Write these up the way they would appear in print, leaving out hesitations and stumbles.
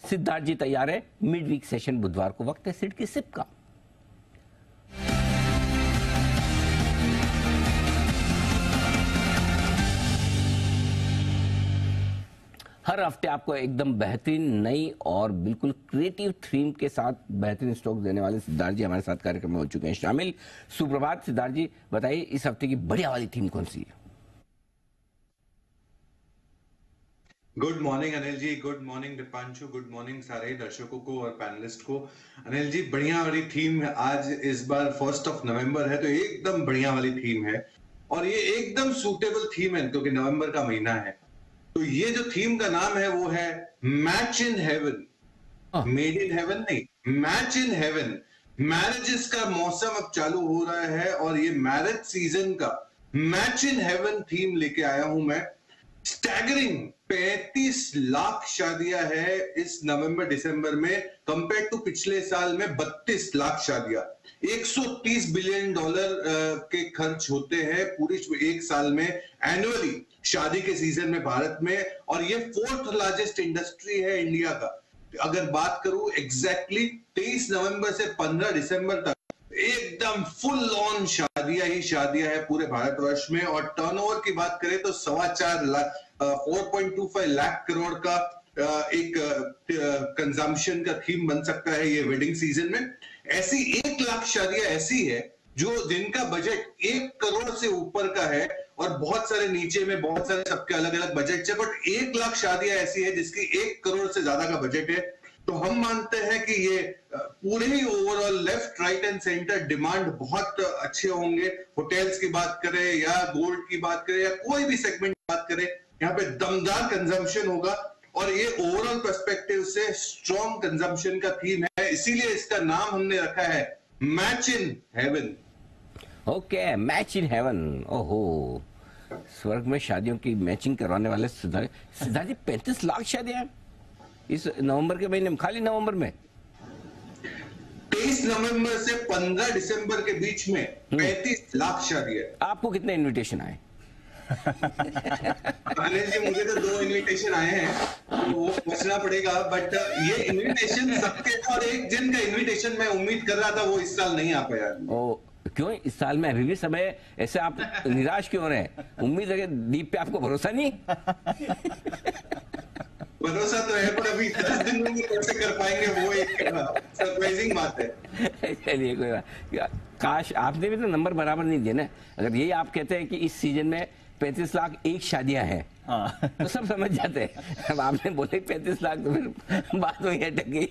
सिद्धार्थ जी तैयार है। Mid week session बुधवार को, वक्त है सिड की सिप का। हर हफ्ते आपको एकदम बेहतरीन नई और बिल्कुल क्रिएटिव थीम के साथ बेहतरीन स्टॉक देने वाले सिद्धार्थ जी हमारे साथ कार्यक्रम में हो चुके हैं शामिल। सुप्रभात सिद्धार्थ जी, बताइए इस हफ्ते की बढ़िया वाली थीम कौन सी है? Good morning Anil ji, good morning Deepanshu, good morning सारे दर्शकों को और पैनलिस्ट को। अनिल जी, बढ़िया वाली थीम है आज। इस बार 1 नवंबर है तो एकदम बढ़िया वाली थीम है और ये एकदम सूटेबल थीम है क्योंकि नवंबर का महीना है। तो ये जो थीम का नाम है वो है match in haven. Made in heaven नहीं, मैच इन हेवन। मैरिजेस का मौसम अब चालू हो रहा है और ये मैरिज सीजन का मैच इन हेवन थीम लेके आया हूं मैं। स्टैगरिंग 35 लाख शादियां है इस नवंबर दिसंबर में, कंपेयर टू पिछले साल में 32 लाख शादियां। 130 बिलियन डॉलर के खर्च होते हैं पूरी एक साल में एनुअली शादी के सीजन में भारत में, और ये 4th लार्जेस्ट इंडस्ट्री है इंडिया का। अगर बात करूं एग्जैक्टली 23 नवंबर से 15 दिसंबर तक एकदम फुल ऑन शादियां ही शादियां है पूरे भारतवर्ष में। और टर्नओवर की बात करें तो 4.25 लाख 4.25 लाख करोड़ का एक कंजम्पशन का थीम बन सकता है ये वेडिंग सीजन में। ऐसी 1 लाख शादियां ऐसी है जो जिनका बजट 1 करोड़ से ऊपर का है और बहुत सारे नीचे में बहुत सारे सबके अलग अलग बजट है, बट 1 लाख शादियां ऐसी है जिसकी 1 करोड़ से ज्यादा का बजट है। तो हम मानते हैं कि ये पूरे ही overall left right and centre demand बहुत अच्छे होंगे। होटल्स की बात करें या गोल्ड की बात करें या कोई भी सेगमेंट की बात करें, यहाँ पे दमदार कंजम्पशन होगा और ये ओवरऑल पर्सपेक्टिव से स्ट्रॉन्ग कंजम्पशन का थीम है। इसीलिए इसका नाम हमने रखा है match in haven. Okay, match in haven. ओहो, स्वर्ग में शादियों की मैचिंग करवाने वाले सिद्धार्थ जी 35 लाख शादियां इस नवंबर के महीने में, खाली नवंबर में 23 नवंबर से 15 दिसंबर के बीच में 35 लाख शादियां। आपको कितने इनविटेशन आए? अनिल जी, मुझे तो 2 इनविटेशन आए हैं तो वो बचना पड़ेगा, बट ये इनविटेशन सबके, और एक जिन का इनविटेशन मैं उम्मीद कर रहा था वो इस साल नहीं आ पाया। क्यों इस साल में अभी भी समय, ऐसे आप निराश क्यों रहे? उम्मीद है कि दीप पे आपको भरोसा नहीं? भरोसा तो है पर अभी 10 दिन में कैसे कर पाएंगे वो एक सरप्राइजिंग बात है। चलिए कोई बात, काश आपने भी तो नंबर बराबर नहीं दिए ना। अगर ये आप कहते हैं कि इस सीजन में 35 लाख एक शादियां हैं, तो सब समझ जाते हैं। अब आपने बोले 35 लाख तो फिर बात वही अटक गई।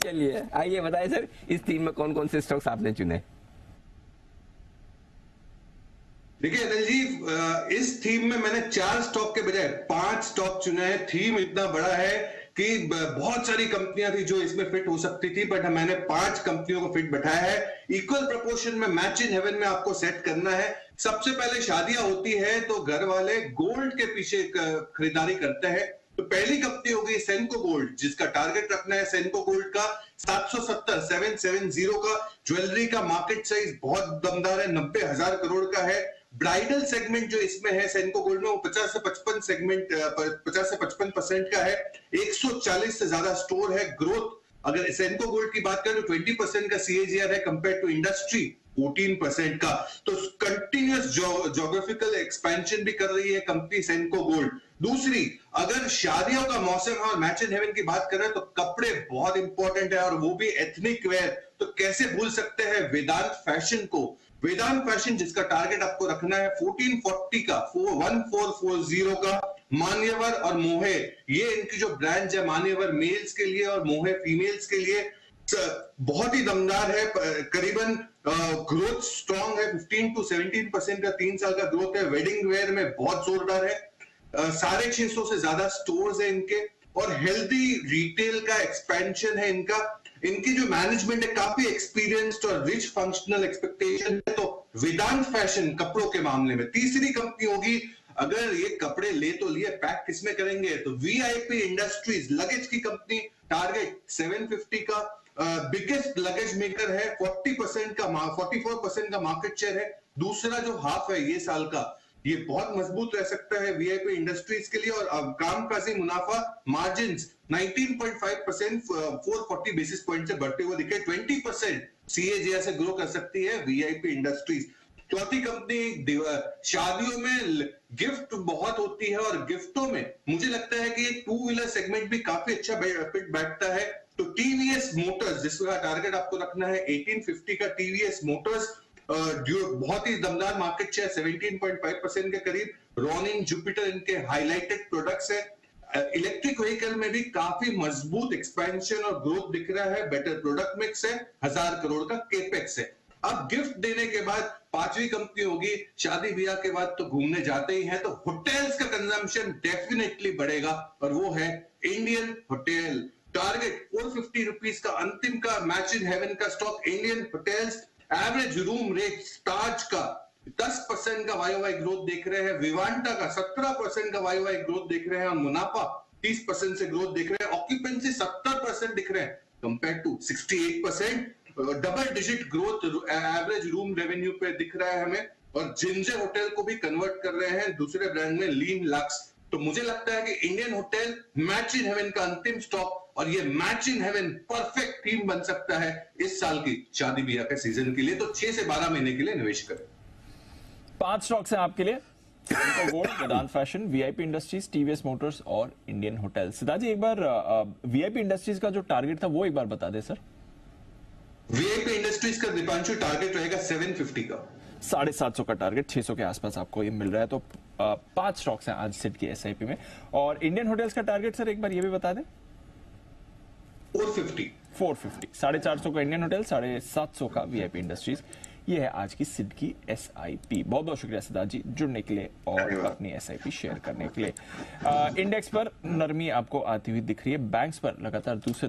चलिए आइए बताइए सर, इस थीम में कौन कौन से स्टॉक्स आपने चुने? देखिए अनिल जी, इस थीम में मैंने 4 स्टॉक के बजाय 5 स्टॉक चुने हैं। थीम इतना बड़ा है कि बहुत सारी कंपनियां थी जो इसमें फिट हो सकती थी, बट मैंने 5 कंपनियों को फिट बैठाया है। इक्वल प्रोपोर्शन में मैच इन हेवन में आपको सेट करना है। सबसे पहले शादियां होती है तो घर वाले गोल्ड के पीछे खरीदारी करते हैं। तो पहली कंपनी होगी सेनको गोल्ड, जिसका टारगेट रखना है सेनको गोल्ड का 770 का। ज्वेलरी का मार्केट साइज बहुत दमदार है, 90,000 करोड़ का है। ब्राइडल सेगमेंट जो इसमें है सेनको गोल्ड में वो 50 से 55% का है। 140 से ज्यादा स्टोर है। ग्रोथ अगर सेनको गोल्ड की बात करें तो 20% का CAGR है कंपेयर टू इंडस्ट्री 14% का। तो कंटिन्यूअस ज्योग्राफिकल एक्सपेंशन भी कर रही है कंपनी सेनको गोल्ड। दूसरी, अगर शादियों का मौसम है और मैच इन हेवन की बात करें तो कपड़े बहुत इंपॉर्टेंट है और वो भी एथनिक वेयर। तो कैसे भूल सकते हैं वेदांत फैशन को। वेदांत फैशन जिसका टारगेट आपको रखना है 1440 का 1440 का। मान्यवर और मोहे, ये इनकी जो ब्रांड है, मान्यवर मेल्स के लिए और मोहे फीमेल्स के लिए, बहुत ही दमदार है। करीबन ग्रोथ स्ट्रॉन्ग है, 15 to 17% का 3 साल का ग्रोथ है। वेडिंग वेयर में बहुत जोरदार है। 650 से ज्यादा स्टोर्स है इनके और हेल्दी रिटेल का एक्सपेंशन है इनका। इनकी जो मैनेजमेंट है काफी एक्सपीरियंस्ड और रिच फंक्शनल एक्सपेक्टेशन है। तो वेदांत फैशन कपड़ों के मामले में। तीसरी कंपनी होगी, अगर ये कपड़े ले तो लिए, पैक किसमें करेंगे, तो VIP इंडस्ट्रीज, लगेज की कंपनी, टारगेट 750 का। बिगेस्ट लगेज मेकर है, 44% का मार्केट शेयर है। दूसरा जो हाफ है ये साल का, ये बहुत मजबूत रह सकता है VIP इंडस्ट्रीज के लिए और कामकाजी मुनाफा मार्जिन्स 19.5% 440 बेसिस पॉइंट से बढ़ते हुए दिखे। 20% CAGR से ग्रो कर सकती है VIP इंडस्ट्रीज। चौथी कंपनी, शादियों में गिफ्ट बहुत होती है और गिफ्टों में मुझे लगता है कि टू व्हीलर सेगमेंट भी काफी अच्छा फिट बैठता है। तो टीवीएस मोटर्स, जिसका टारगेट आपको रखना है 1850 का, टीवीएस मोटर्स जो बहुत ही दमदार मार्केट शेयर 17.5% के करीब। रॉनिन, जुपिटर इनके हाईलाइटेड प्रोडक्ट्स है। इलेक्ट्रिक व्हीकल में भी काफी मजबूत एक्सपेंशन और ग्रोथ दिख रहा है। बेटर प्रोडक्ट मिक्स है, 1000 करोड़ का केपेक्स है। अब गिफ्ट देने के बाद पांचवी कंपनी होगी, शादी ब्याह के बाद तो घूमने जाते ही हैं, तो होटल्स का कंजम्पशन डेफिनेटली बढ़ेगा और वो है इंडियन होटल। टारगेट 450 रुपीज का अंतिम का मैच इन हेवन का stock Indian hotels. Average room rate Taj का 10% का वाई ग्रोथ देख रहे हैं, विवांटा का 17% का वाई ग्रोथ देख रहे हैं और मुनाफा 30% से ग्रोथ देख रहे हैं। ऑक्यूपेंसी 70% दिख रहे हैं compare to 68%। Double digit growth average room revenue पे दिख रहा है हमें, और जिंजर होटल को भी कन्वर्ट कर रहे हैं दूसरे ब्रांड में, लीन लक्स। तो मुझे लगता है कि Indian hotel match in heaven का अंतिम स्टॉक, और ये match in haven perfect theme बन सकता है इस साल की शादी ब्याह के सीजन के लिए। तो 6 से 12 महीने के लिए निवेश करें। 5 स्टॉक्स हैं आपके लिए, gold, Vedant fashion, VIP industries, TVS motors और इंडियन होटल। सिद्धार्थ जी, एक बार VIP इंडस्ट्रीज का जो टारगेट था वो एक बार बता दें सर। VIP इंडस्ट्रीज का दीपांशु टारगेट रहेगा 750 का, 750 का टारगेट, 600 के आसपास आपको ये मिल रहा है। तो 5 स्टॉक्स हैं आज सिड की SIP में। और इंडियन होटल्स का टारगेट सर एक बार ये भी बता दें। 450, 450 का इंडियन होटल, 750 का VIP इंडस्ट्रीज। ये है आज की सिड की SIP। बहुत बहुत शुक्रिया सिद्धार्थ जी जुड़ने के लिए और अपनी SIP शेयर करने के लिए। इंडेक्स पर नरमी आपको आती हुई दिख रही है। बैंक्स पर लगातार दूसरे